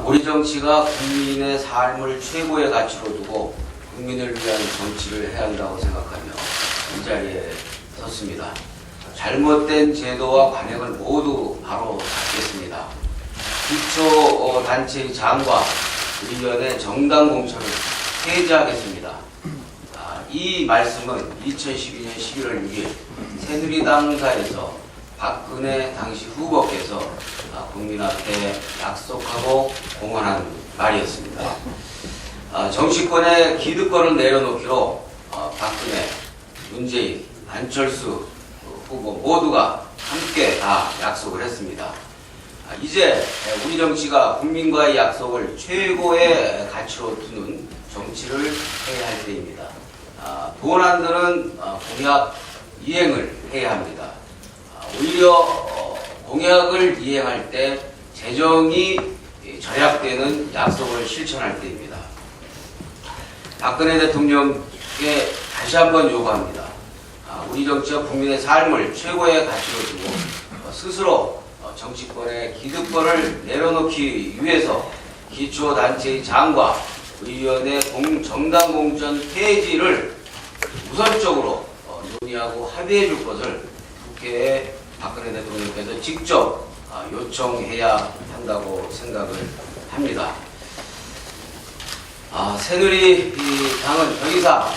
우리 정치가 국민의 삶을 최고의 가치로 두고 국민을 위한 정치를 해야 한다고 생각하며 이 자리에 섰습니다. 잘못된 제도와 관행을 모두 바로 잡겠습니다. 기초단체의 장과 의원의 정당 공천을 폐지하겠습니다. 이 말씀은 2012년 11월 6일 새누리당사에서 박근혜 당시 후보께서 국민 앞에 약속하고 공언한 말이었습니다. 정치권의 기득권을 내려놓기로 박근혜, 문재인, 안철수 후보 모두가 함께 다 약속을 했습니다. 이제 우리 정치가 국민과의 약속을 최고의 가치로 두는 정치를 해야 할 때입니다. 돈 안 드는 공약 이행을 해야 합니다. 오히려 공약을 이행할 때 재정이 절약되는 약속을 실천할 때입니다. 박근혜 대통령께 다시 한번 요구합니다. 우리 정치와 국민의 삶을 최고의 가치로 두고 스스로 정치권의 기득권을 내려놓기 위해서 기초단체의 장과 의원의 정당 공천 폐지를 우선적으로 논의하고 합의해 줄 것을 국회에 박근혜 대통령께서 직접 요청해야 한다고 생각을 합니다. 새누리당은 더 이상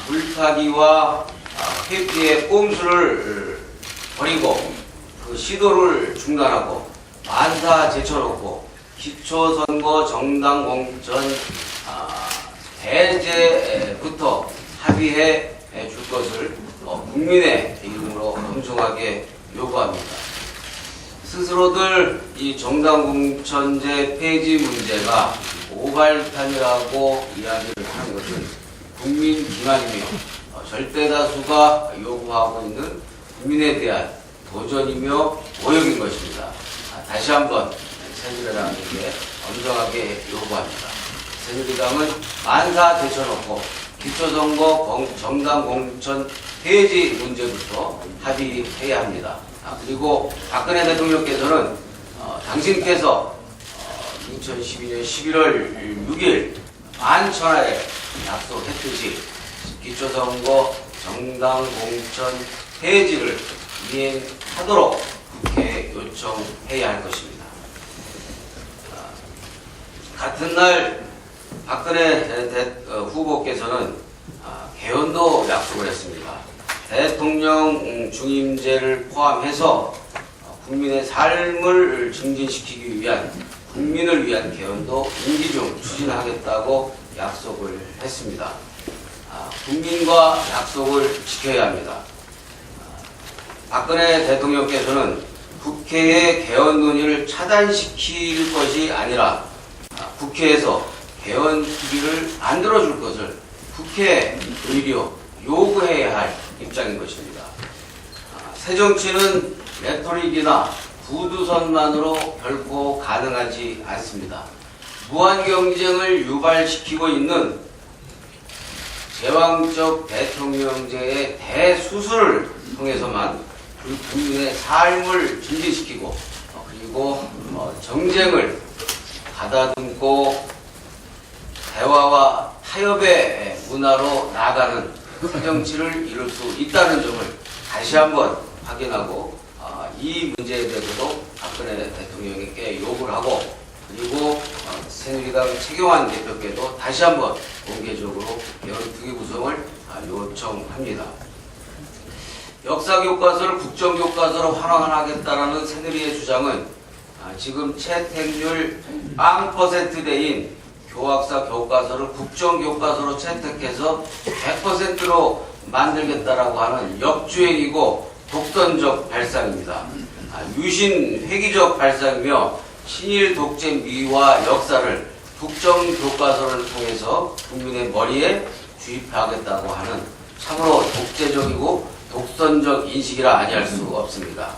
물타기와 회피의 꼼수를 버리고 그 시도를 중단하고 만사 제쳐놓고 기초선거 정당 공천 배제부터 합의해 줄 것을 국민의 이름으로 엄중하게 요구합니다. 스스로들 이 정당 공천제 폐지 문제가 오발탄이라고 이야기를 하는 것은 국민 기만이며 절대 다수가 요구하고 있는 국민에 대한 도전이며 모욕인 것입니다. 다시 한번 새누리당에게 엄정하게 요구합니다. 새누리당은 만사 제쳐놓고 기초선거 정당 공천 폐지 문제부터 합의해야 합니다. 그리고 박근혜 대통령께서는 당신께서 2012년 11월 6일 만천하에 약속했듯이 기초선거 정당 공천 폐지를 이행하도록 국회에 요청해야 할 것입니다. 같은 날 박근혜 후보께서는 개헌도 약속을 했습니다. 대통령 중임제를 포함해서 국민의 삶을 증진시키기 위한 국민을 위한 개헌도 임기 중 추진하겠다고 약속을 했습니다. 국민과 약속을 지켜야 합니다. 박근혜 대통령께서는 국회의 개헌 논의를 차단시킬 것이 아니라 국회에서 개헌 시기를 만들어줄 것을 국회에 오히려 요구해야 할 입장인 것입니다. 새정치는 레토릭이나 구두선만으로 결코 가능하지 않습니다. 무한 경쟁을 유발시키고 있는 제왕적 대통령제의 대수술을 통해서만 국민의 삶을 증진시키고 그리고 정쟁을 가다듬고 대화와 타협의 문화로 나아가는 새정치를 이룰 수 있다는 점을 다시 한번 확인하고 이 문제에 대해서도 박근혜 대통령에게 요구를 하고 그리고 새누리당 최경환 대표께도 다시 한번 공개적으로 개헌특위 구성을 요청합니다. 역사교과서를 국정교과서로 환원하겠다는 새누리의 주장은 지금 채택률 0%대인 교학사 교과서를 국정교과서로 채택해서 100%로 만들겠다라고 하는 역주행이고 독선적 발상입니다. 유신 회기적 발상이며 친일 독재 미와 역사를 국정교과서를 통해서 국민의 머리에 주입하겠다고 하는 참으로 독재적이고 독선적 인식이라 아니할 수 없습니다.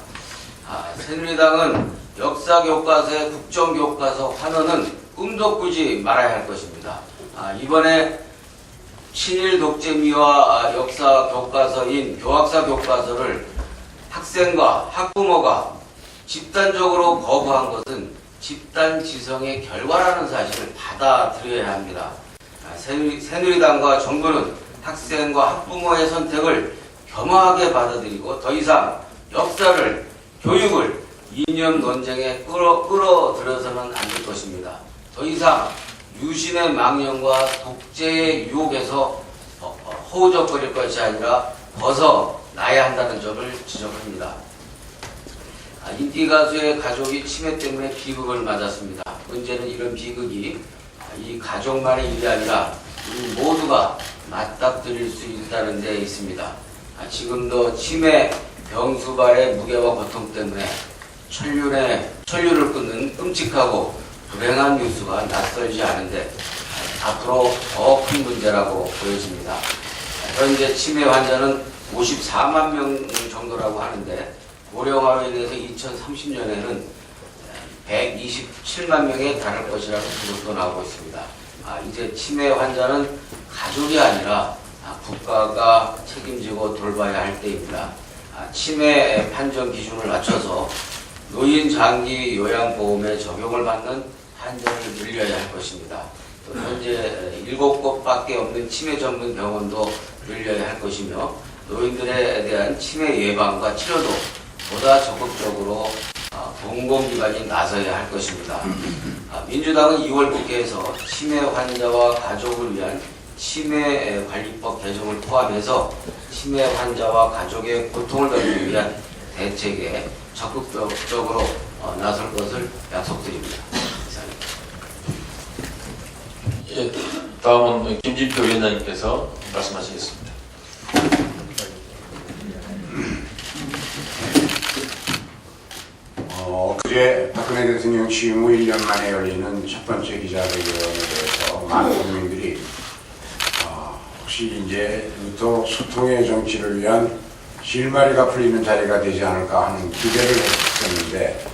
새누리당은 역사교과서의 국정교과서 환원은 꿈도 꾸지 말아야 할 것입니다. 이번에 친일 독재미와 역사 교과서인 교학사 교과서를 학생과 학부모가 집단적으로 거부한 것은 집단 지성의 결과라는 사실을 받아들여야 합니다. 새누리당과 정부는 학생과 학부모의 선택을 겸허하게 받아들이고 더 이상 역사를, 교육을 이념 논쟁에 끌어들여서는 안 될 것입니다. 더 이상 유신의 망령과 독재의 유혹에서 허우적거릴 것이 아니라 벗어나야 한다는 점을 지적합니다. 인기 가수의 가족이 치매 때문에 비극을 맞았습니다. 문제는 이런 비극이 이 가족만의 일이 아니라 우리 모두가 맞닥뜨릴 수 있다는 데 있습니다. 지금도 치매 병수발의 무게와 고통 때문에 천류를 끊는 끔찍하고 불행한 뉴스가 낯설지 않은데 앞으로 더 큰 문제라고 보여집니다. 현재 치매 환자는 54만 명 정도라고 하는데 고령화로 인해서 2030년에는 127만 명에 달할 것이라는 기록도 나오고 있습니다. 이제 치매 환자는 가족이 아니라 국가가 책임지고 돌봐야 할 때입니다. 치매 판정 기준을 낮춰서 노인 장기 요양보험에 적용을 받는 환자를 늘려야 할 것입니다. 또 현재 7곳밖에 없는 치매 전문 병원도 늘려야 할 것이며 노인들에 대한 치매 예방과 치료도 보다 적극적으로 공공기관이 나서야 할 것입니다. 민주당은 2월 국회에서 치매 환자와 가족을 위한 치매관리법 개정을 포함해서 치매 환자와 가족의 고통을 덜기 위한 대책에 적극적으로 나설 것을 약속드립니다. 예, 다음은 김진표 위원장님께서 말씀하시겠습니다. 엊그제 박근혜 대통령 취임 후 1년 만에 열리는 첫 번째 기자회견에 대해서 많은 국민들이 혹시 이제부터 소통의 정치를 위한 실마리가 풀리는 자리가 되지 않을까 하는 기대를 했었는데,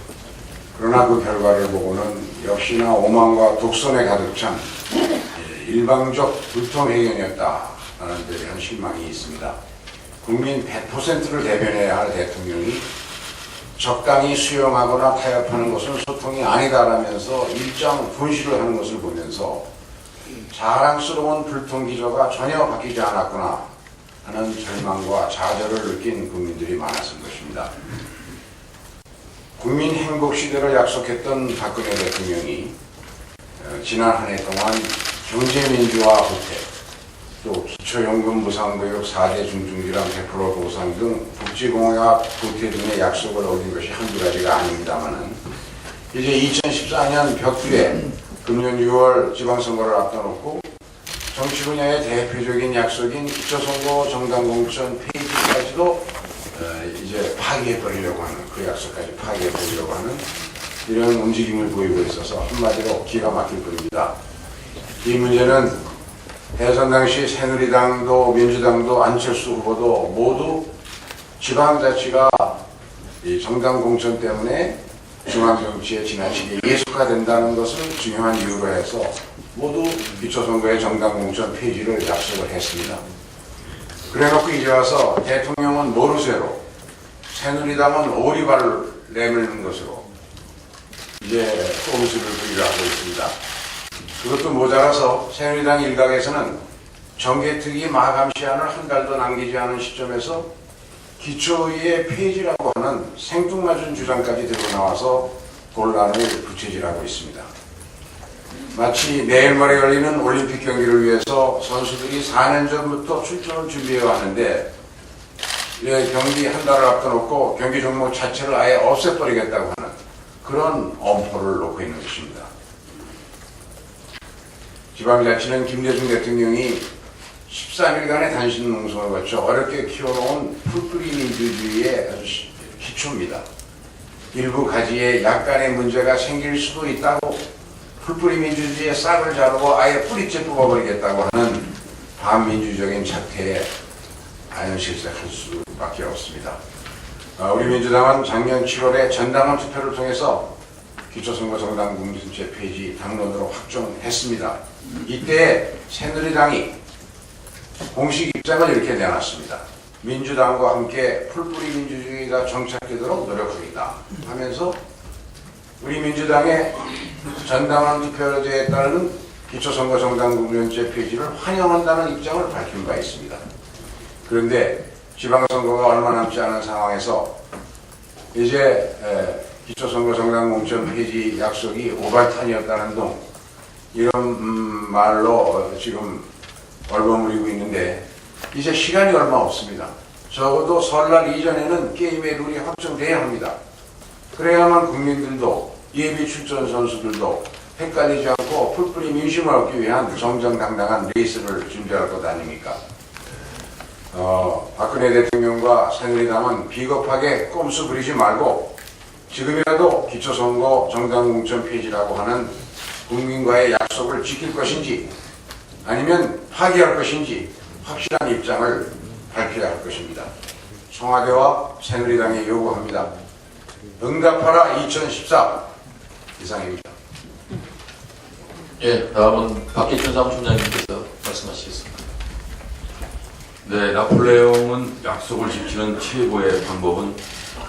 그러나 그 결과를 보고는 역시나 오만과 독선에 가득 찬 일방적 불통회견이었다라는 데 대한 실망이 있습니다. 국민 100%를 대변해야 할 대통령이 적당히 수용하거나 타협하는 것은 소통이 아니다라면서 일정 분실을 하는 것을 보면서 자랑스러운 불통기조가 전혀 바뀌지 않았구나 하는 절망과 좌절을 느낀 국민들이 많았을 것입니다. 국민 행복 시대를 약속했던 박근혜 대통령이 지난 한 해 동안 경제민주화 보태, 또 기초연금 무상교육 4대 중증질환 100% 보상 등 복지공약 보태 등의 약속을 어긴 것이 한두 가지가 아닙니다만은, 이제 2014년 벽두에 금년 6월 지방선거를 앞둬놓고 정치 분야의 대표적인 약속인 기초선거 정당공천 폐지까지도 이제 파기해버리려고 하는, 그 약속까지 파기해버리려고 하는 이런 움직임을 보이고 있어서 한마디로 기가 막힐 뿐입니다. 이 문제는 대선 당시 새누리당도 민주당도 안철수 후보도 모두 지방자치가 이 정당공천 때문에 중앙정치에 지나치게 예속화된다는 것을 중요한 이유로 해서 모두 기초선거의 정당공천 폐지를 약속을 했습니다. 그래놓고 이제 와서 대통령은 모르쇠로, 새누리당은 오리발을 내밀는 것으로 이제 꼼수를 부리려 하고 있습니다. 그것도 모자라서 새누리당 일각에서는 정개특위 마감 시한을 한 달도 남기지 않은 시점에서 기초의회 폐지라고 하는 생뚱맞은 주장까지 들어나와서 논란을 부채질하고 있습니다. 마치 내일 모레 열리는 올림픽 경기를 위해서 선수들이 4년 전부터 출전을 준비해왔는데 경기 한 달을 앞둬놓고 경기 종목 자체를 아예 없애버리겠다고 하는 그런 엄포를 놓고 있는 것입니다. 지방자치는 김대중 대통령이 13일간의 단신 농성을 거쳐 어렵게 키워놓은 풀뿌리 민주주의의 아주 기초입니다. 일부 가지에 약간의 문제가 생길 수도 있다고 풀뿌리 민주주의의 싹을 자르고 아예 뿌리째 뽑아버리겠다고 하는 반민주적인 착태에 아연실색할 수밖에 없습니다. 우리 민주당은 작년 7월에 전당원 투표를 통해서 기초선거 정당 공천제 폐지 당론으로 확정했습니다. 이때 새누리당이 공식 입장을 이렇게 내놨습니다. 민주당과 함께 풀뿌리 민주주의가 정착되도록 노력하겠다 하면서 우리 민주당의 전당원 투표제에 따른 기초선거 정당공천제 폐지를 환영한다는 입장을 밝힌 바 있습니다. 그런데 지방선거가 얼마 남지 않은 상황에서 이제 기초선거 정당공천 폐지 약속이 오발탄이었다는 등 이런 말로 지금 얼버무리고 있는데 이제 시간이 얼마 없습니다. 적어도 설날 이전에는 게임의 룰이 확정돼야 합니다. 그래야만 국민들도 예비 출전 선수들도 헷갈리지 않고 풀뿌리 민심을 얻기 위한 정정당당한 레이스를 준비할 것 아닙니까? 박근혜 대통령과 새누리당은 비겁하게 꼼수 부리지 말고 지금이라도 기초선거 정당공천 폐지라고 하는 국민과의 약속을 지킬 것인지 아니면 파기할 것인지 확실한 입장을 밝혀야 할 것입니다. 청와대와 새누리당에 요구합니다. 응답하라 2014 이상입니다. 예, 다음은 박기춘 사무총장님께서 말씀하시겠습니다. 네, 나폴레옹은 약속을 지키는 최고의 방법은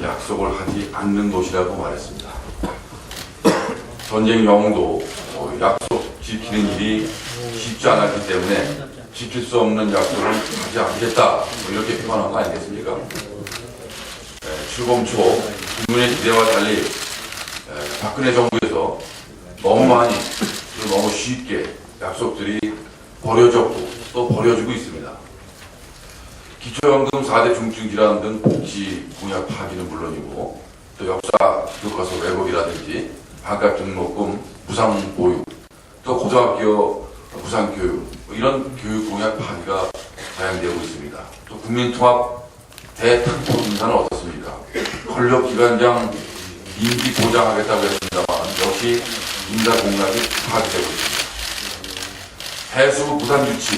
약속을 하지 않는 것이라고 말했습니다. 전쟁 영웅도 약속 지키는 일이 쉽지 않았기 때문에 지킬 수 없는 약속을 하지 않겠다 이렇게 표현한 거 아니겠습니까? 출범 초 국민의 기대와 달리 박근혜 정부에서 너무 많이 그리고 너무 쉽게 약속들이 버려졌고 또 버려지고 있습니다. 기초연금 4대 중증질환 등 복지 공약 파기는 물론이고 또 역사 교과서 왜곡이라든지 반값 등록금 무상 보육 또 고등학교 무상 교육 이런 교육 공약 파기가 사양되고 있습니다. 또 국민통합 대탁포 인사는 어떻습니까? 권력기관장 임기 보장하겠다고 했습니다만 역시 인사 공약이 파기되고 있습니다. 해수부 부산 유치,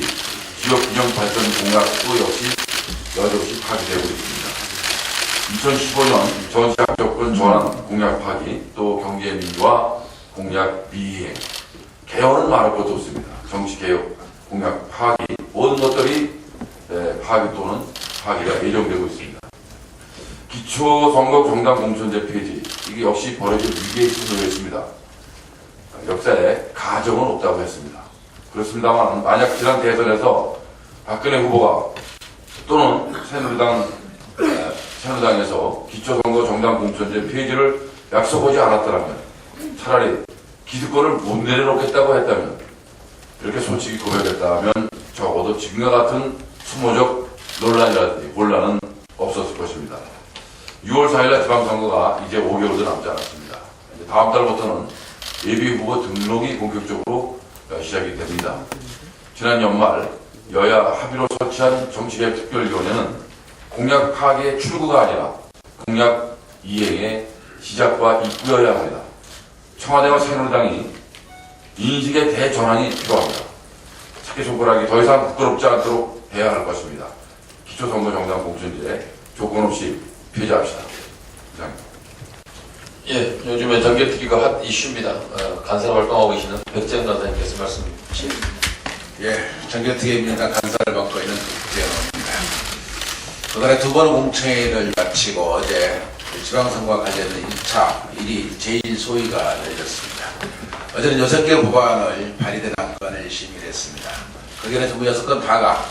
지역 균형 발전 공약도 역시 여전히 파기되고 있습니다. 2015년 전시학 접근 전환 공약 파기, 또 경제 민주화 공약 미행, 개헌은 말할 것도 없습니다. 정치개혁 공약 파기, 모든 것들이 파기 또는 파기가 예정되고 있습니다. 기초선거 정당 공천제 폐지, 이게 역시 벌어질 위기에 놓였습니다. 역사에 가정은 없다고 했습니다. 그렇습니다만 만약 지난 대선에서 박근혜 후보가 또는 새누리당에서 기초선거 정당 공천제 폐지를 약속하지 않았더라면 차라리 기득권을 못 내려놓겠다고 했다면 이렇게 솔직히 고백했다면 적어도 지금과 같은 수모적 논란이라든지 혼란은 없었을 것입니다. 6월 4일날 지방선거가 이제 5개월도 남지 않았습니다. 이제 다음 달부터는 예비후보 등록이 본격적으로 시작이 됩니다. 지난 연말 여야 합의로 설치한 정치개혁 특별위원회는 공약 파기의 출구가 아니라 공약 이행의 시작과 입구여야 합니다. 청와대와 새누리당이 인식의 대전환이 필요합니다. 새끼손가락이 더 이상 부끄럽지 않도록 해야 할 것입니다. 기초선거 정당 공천제 조건 없이 폐지합시다. 이상입니다. 예, 요즘에 정개특위가 핫 이슈입니다. 간사 활동하고 계시는 백재현 간사님께서 말씀 주시겠습니다. 예, 정개특위입니다. 간사를 맡고 있는 백재현입니다. 그간에 두 번 공청회를 마치고 어제 지방선거와 관련된 1차 1위 제1소위가 열렸습니다. 어제는 6개 법안을 발의된 안건을 심의했습니다. 거기에는 전부 6건 다가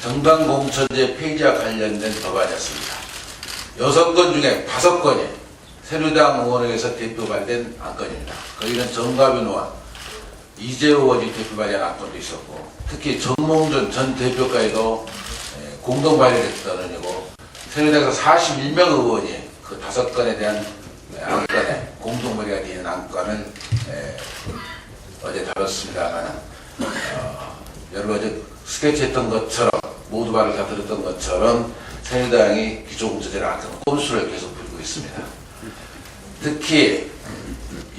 정당공천제 폐지와 관련된 법안이었습니다. 6건 중에 5건이 새누리당 의원에게서 대표 발의된 안건입니다. 거기는 정가빈 의원, 이재호 의원이 대표 발의한 안건도 있었고 특히 정몽준 전 대표까지도 공동 발의했던 의원이고 새누리당에서 41명 의원이 그 5건에 대한 안건에 공동 발의가 되는 안건을 어제 다뤘습니다만 여러분 어제 스케치했던 것처럼 모두 말을 다 들었던 것처럼 새누리당이 기초공천제를 안건 꼼수를 계속 부리고 있습니다. 특히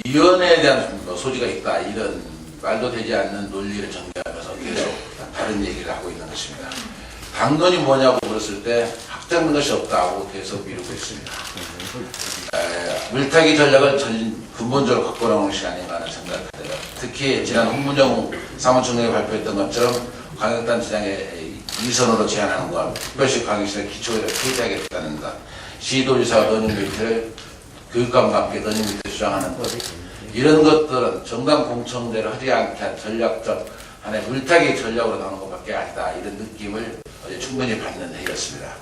위원회에 대한 소지가 있다 이런 말도 되지 않는 논리를 전개하면서 계속 다른 얘기를 하고 있는 것입니다. 당론이 뭐냐고 물었을 때 확정된 것이 없다고 계속 미루고 있습니다. 물타기 전략을 근본적으로 갖고 나오는 것이 아닌가 하는 생각을 해요. 특히 지난 홍문정 사무총장이 발표했던 것처럼 광역단체장의 이선으로 제안하는 것, 특별시 광역시의 기초회를 폐지하겠다는 것, 시도지사 논의 메리트를 교육감과 함께 논의 밑에 주장하는 것, 이런 것들은 정당 공천대로 하지 않게 한 전략적 하나의 물타기 전략으로 나오는 것밖에 아니다, 이런 느낌을 어제 충분히 받는 회의였습니다.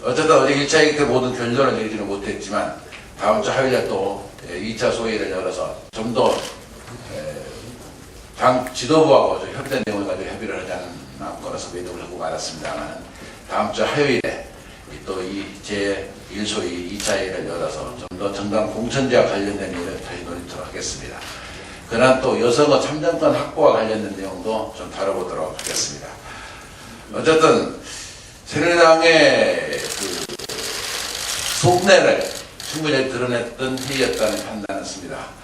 어쨌든 어제 1차 회의 때 모든 결론을 내리지는 못했지만 다음 주 화요일에 또 2차 소회를 열어서 좀 더 당 지도부하고 좀 협의된 내용을 가지고 협의를 하지 않을 거라서 매듭을 하고 말았습니다만, 다음 주 화요일에 또 이 제1소위 2차 회의를 열어서 좀 더 정당 공천제와 관련된 일을 다시 논의토록 하겠습니다. 그러나 또 여성의 참정권 확보와 관련된 내용도 좀 다뤄보도록 하겠습니다. 어쨌든 새누리당의 그 속내를 충분히 드러냈던 회의였다는 판단을 했습니다.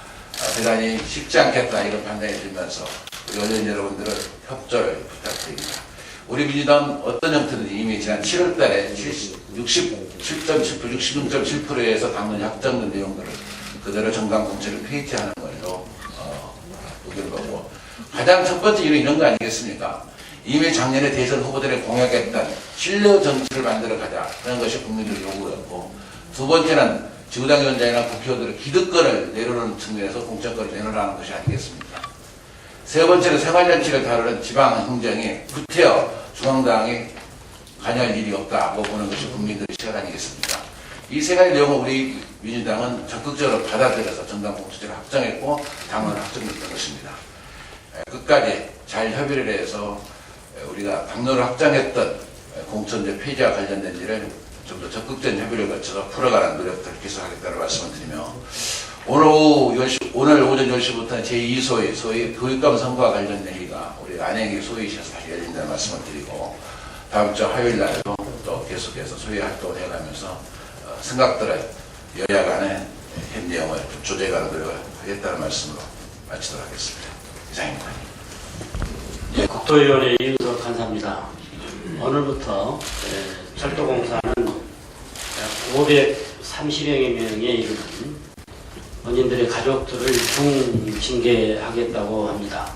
대단히 쉽지 않겠다, 이런 판단이 들면서 우리 언론 여러분들은 협조를 부탁드립니다. 우리 민주당은 어떤 형태든지 이미 지난 7월 달에 67.7%, 66.7%에서 당론이 확정된 내용들을 그대로 정당 공천을 폐지하는 걸로 의견 거고, 가장 첫 번째 이유는 이런 거 아니겠습니까? 이미 작년에 대선 후보들이 공약했던 신뢰 정치를 만들어 가자, 그런 것이 국민들 요구였고, 두 번째는 지구당 위원장이나 국회의원들의 기득권을 내려놓는 측면에서 공천권을 내놓으라는 것이 아니겠습니까? 세 번째는 생활정치를 다루는 지방행정이 구태여 중앙당이 관여할 일이 없다고 보는 것이 국민들의 시각 아니겠습니까? 이 세 가지 내용을 우리 민주당은 적극적으로 받아들여서 정당 공천제를 확정했고 당헌을 확정했던 것입니다. 끝까지 잘 협의를 해서 우리가 당론을 확정했던 공천제 폐지와 관련된 일을 좀 더 적극적인 협의를 거쳐서 풀어가는 노력들을 계속하겠다는 말씀을 드리며, 오늘 오전 10시부터는 제2소위 소위 교육감 선거와 관련된 회의가 우리 안행위 소위실에서 다시 열린다는 말씀을 드리고, 다음 주 화요일 날도 또 계속해서 소위 활동을 해가면서 생각들을 여야 간의 협 내용을 좀 조정하는 노력을 하겠다는 말씀으로 마치도록 하겠습니다. 이상입니다. 네, 국토위원회 이윤석 간사입니다. 오늘부터 철도공사는 약 530여 명에 이르는 원인들의 가족들을 중징계하겠다고 합니다.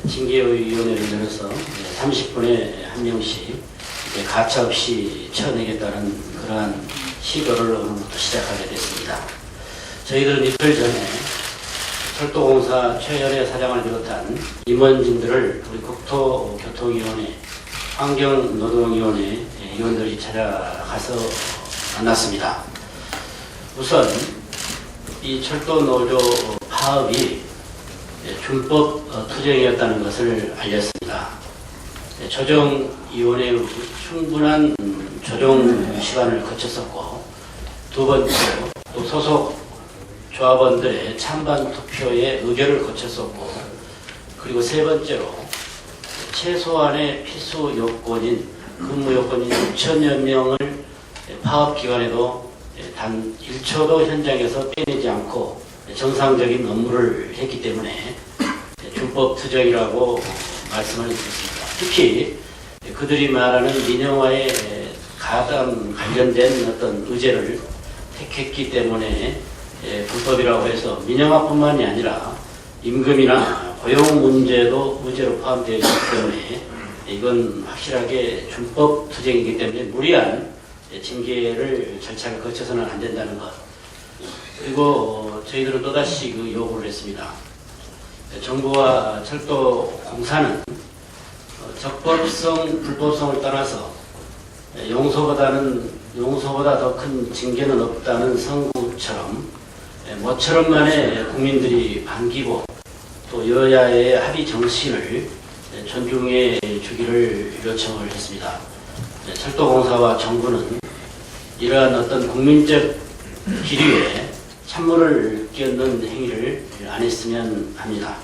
징계위원회를 열어서 30분에 한 명씩 가차없이 쳐내겠다는 그러한 시도를 오늘부터 시작하게 됐습니다. 저희들은 이틀 전에 철도공사 최현애 사장을 비롯한 임원진들을 우리 국토교통위원회, 환경노동위원회 위원들이 찾아가서 만났습니다. 우선 이 철도노조 파업이 준법 투쟁이었다는 것을 알렸습니다. 조정위원회의 충분한 조정 시간을 거쳤었고, 두 번째로 또 소속 조합원들의 찬반 투표에 의결을 거쳤었고, 그리고 세 번째로 최소한의 필수 요건인 근무 요건인 6천여 명을 파업 기간에도 단 1초도 현장에서 빼내지 않고 정상적인 업무를 했기 때문에 준법 투쟁이라고 말씀을 드렸습니다. 특히 그들이 말하는 민영화에 가장 관련된 어떤 의제를 택했기 때문에 불법이라고 해서 민영화뿐만이 아니라 임금이나 고용 문제도 의제로 포함되어 있기 때문에 이건 확실하게 준법 투쟁이기 때문에 무리한 징계를 절차를 거쳐서는 안 된다는 것. 그리고 저희들은 또다시 그 요구를 했습니다. 정부와 철도공사는 적법성, 불법성을 떠나서 용서보다 더 큰 징계는 없다는 선구처럼 모처럼만의 국민들이 반기고 또 여야의 합의 정신을 존중해 주기를 요청을 했습니다. 철도공사와 정부는 이러한 어떤 국민적 기류에 찬물을 끼얹는 행위를 안 했으면 합니다.